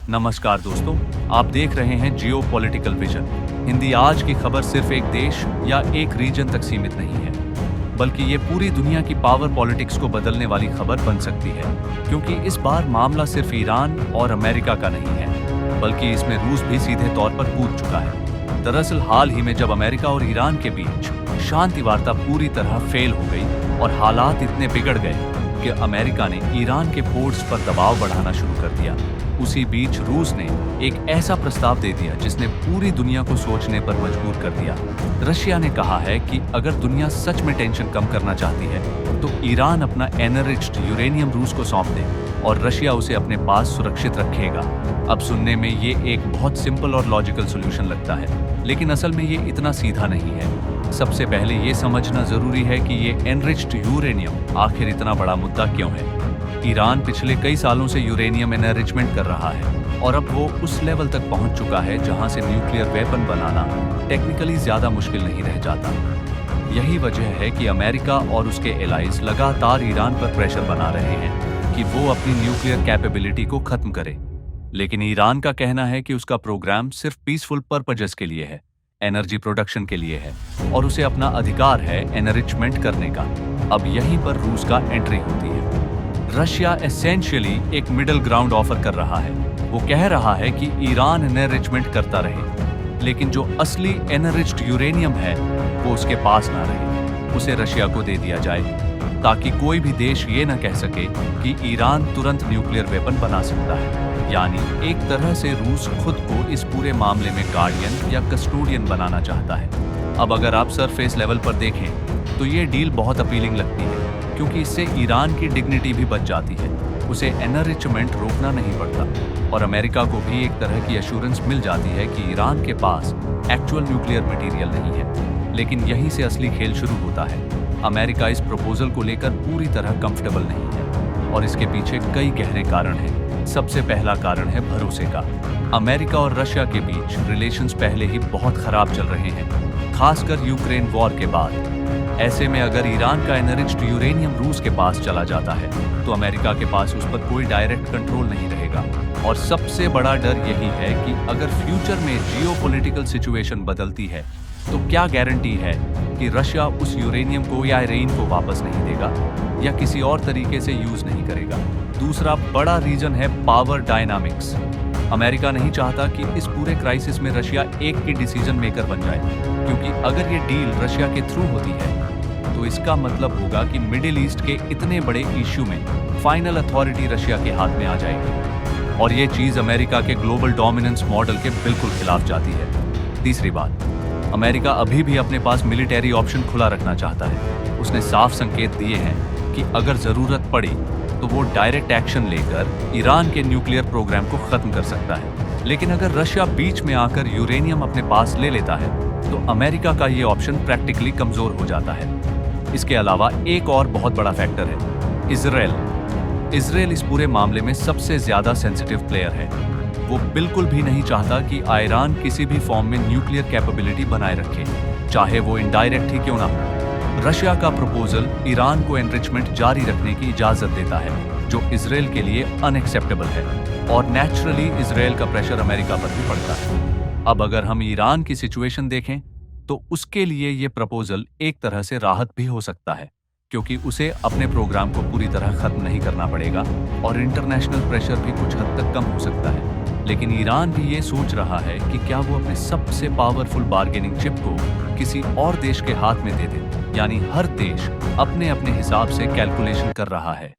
नमस्कार दोस्तों, आप देख रहे हैं जियो पॉलिटिकल विजन। हिंदी आज की खबर सिर्फ एक देश या एक रीजन तक सीमित नहीं है, बल्कि ये पूरी दुनिया की पावर पॉलिटिक्स को बदलने वाली खबर बन सकती है। क्योंकि इस बार मामला सिर्फ ईरान और अमेरिका का नहीं है, बल्कि इसमें रूस भी सीधे तौर पर कूद चुका है। दरअसल हाल ही में जब अमेरिका और ईरान के बीच शांति वार्ता पूरी तरह फेल हो गई और हालात इतने बिगड़ गए कि अमेरिका ने ईरान के पोर्ट्स पर दबाव बढ़ाना शुरू कर दिया, उसी बीच रूस ने एक ऐसा प्रस्ताव दे दिया जिसने पूरी दुनिया को सोचने पर मजबूर कर दिया। रशिया ने कहा है कि अगर दुनिया सच में टेंशन कम करना चाहती है तो ईरान अपना एनरिच्ड यूरेनियम रूस को सौंप दे और रशिया उसे अपने पास सुरक्षित रखेगा। अब सुनने में ये एक बहुत सिंपल और लॉजिकल सॉल्यूशन लगता है, लेकिन असल में ये इतना सीधा नहीं है। सबसे पहले ये समझना जरूरी है कि ये एनरिच्ड यूरेनियम आखिर इतना बड़ा मुद्दा क्यों है। ईरान पिछले कई सालों से यूरेनियम एनरिचमेंट कर रहा है और अब वो उस लेवल तक पहुंच चुका है जहां से न्यूक्लियर वेपन बनाना टेक्निकली ज्यादा मुश्किल नहीं रह जाता। यही वजह है कि अमेरिका और उसके एलाइज लगातार ईरान पर प्रेशर बना रहे हैं कि वो अपनी न्यूक्लियर कैपेबिलिटी को खत्म करे। लेकिन ईरान का कहना है कि उसका प्रोग्राम सिर्फ पीसफुल पर्पजेस के लिए है, एनर्जी प्रोडक्शन के लिए है और उसे अपना अधिकार है एनरिचमेंट करने का। अब यहीं पर रूस का एंट्री होती है। रशिया एसेंशियली एक मिडिल ग्राउंड ऑफर कर रहा है। वो कह रहा है कि ईरान एनरिचमेंट करता रहे, लेकिन जो असली एनरिच्ड यूरेनियम है वो उसके पास ना रहे, उसे रशिया को दे दिया जाए, ताकि कोई भी देश ये ना कह सके कि ईरान तुरंत न्यूक्लियर वेपन बना सकता है। यानी एक तरह से रूस खुद को इस पूरे मामले में गार्डियन या कस्टोडियन बनाना चाहता है। अब अगर आप सरफेस लेवल पर देखें तो ये डील बहुत अपीलिंग लगती है, क्योंकि इससे ईरान की डिग्निटी भी बच जाती है, उसे एनरिचमेंट रोकना नहीं पड़ता और अमेरिका को भी एक तरह की एश्योरेंस मिल जाती है कि ईरान के पास एक्चुअल न्यूक्लियर मटेरियल नहीं है। लेकिन यहीं से असली खेल शुरू होता है। अमेरिका इस प्रपोजल को लेकर पूरी तरह कंफर्टेबल नहीं है और इसके पीछे कई गहरे कारण हैं। सबसे पहला कारण है भरोसे का। अमेरिका और रशिया के बीच रिलेशंस पहले ही बहुत खराब चल रहे हैं, खासकर यूक्रेन वॉर के बाद। ऐसे में अगर ईरान का एनरिच्ड यूरेनियम रूस के पास चला जाता है तो अमेरिका के पास उस पर कोई डायरेक्ट कंट्रोल नहीं रहेगा। और सबसे बड़ा डर यही है कि अगर फ्यूचर में जियोपॉलिटिकल सिचुएशन बदलती है तो क्या गारंटी है कि रशिया उस यूरेनियम को या आयरन को वापस नहीं देगा या किसी और तरीके से यूज नहीं करेगा। दूसरा बड़ा रीजन है पावर डायनामिक्स। अमेरिका नहीं चाहता कि इस पूरे क्राइसिस में रशिया एक की डिसीजन मेकर बन जाए, क्योंकि अगर ये डील रशिया के थ्रू होती है तो इसका मतलब होगा कि मिडिल ईस्ट के इतने बड़े इश्यू में फाइनल अथॉरिटी रशिया के हाथ में आ जाएगी और ये चीज अमेरिका के ग्लोबल डोमिनेंस मॉडल के बिल्कुल खिलाफ जाती है। तीसरी बात, अमेरिका अभी भी अपने पास मिलिट्री ऑप्शन खुला रखना चाहता है। उसने साफ संकेत दिए हैं कि अगर जरूरत पड़ी तो वो डायरेक्ट एक्शन लेकर ईरान के न्यूक्लियर प्रोग्राम को खत्म कर सकता है। लेकिन अगर रशिया बीच में आकर यूरेनियम अपने पास ले लेता है तो अमेरिका का ये ऑप्शन प्रैक्टिकली कमजोर हो जाता है। इसके अलावा एक और बहुत बड़ा फैक्टर है इजराइल इस पूरे मामले में सबसे ज्यादा सेंसिटिव प्लेयर है। वो बिल्कुल भी नहीं चाहता कि ईरान किसी भी फॉर्म में न्यूक्लियर कैपेबिलिटी बनाए रखे, चाहे वो इनडायरेक्ट ही क्यों ना हो। रशिया का प्रपोजल ईरान को एनरिचमेंट जारी रखने की इजाजत देता है, जो इजराइल के लिए अनएक्सेप्टेबल है और नेचुरली इजराइल का प्रेशर अमेरिका पर भी पड़ता है। अब अगर हम ईरान की सिचुएशन देखें तो उसके लिए ये प्रपोजल एक तरह से राहत भी हो सकता है, क्योंकि उसे अपने प्रोग्राम को पूरी तरह खत्म नहीं करना पड़ेगा और इंटरनेशनल प्रेशर भी कुछ हद तक कम हो सकता है। लेकिन ईरान भी ये सोच रहा है कि क्या वो अपने सबसे पावरफुल बार्गेनिंग चिप को किसी और देश के हाथ में दे दे। यानी हर देश अपने अपने हिसाब से कैलकुलेशन कर रहा है।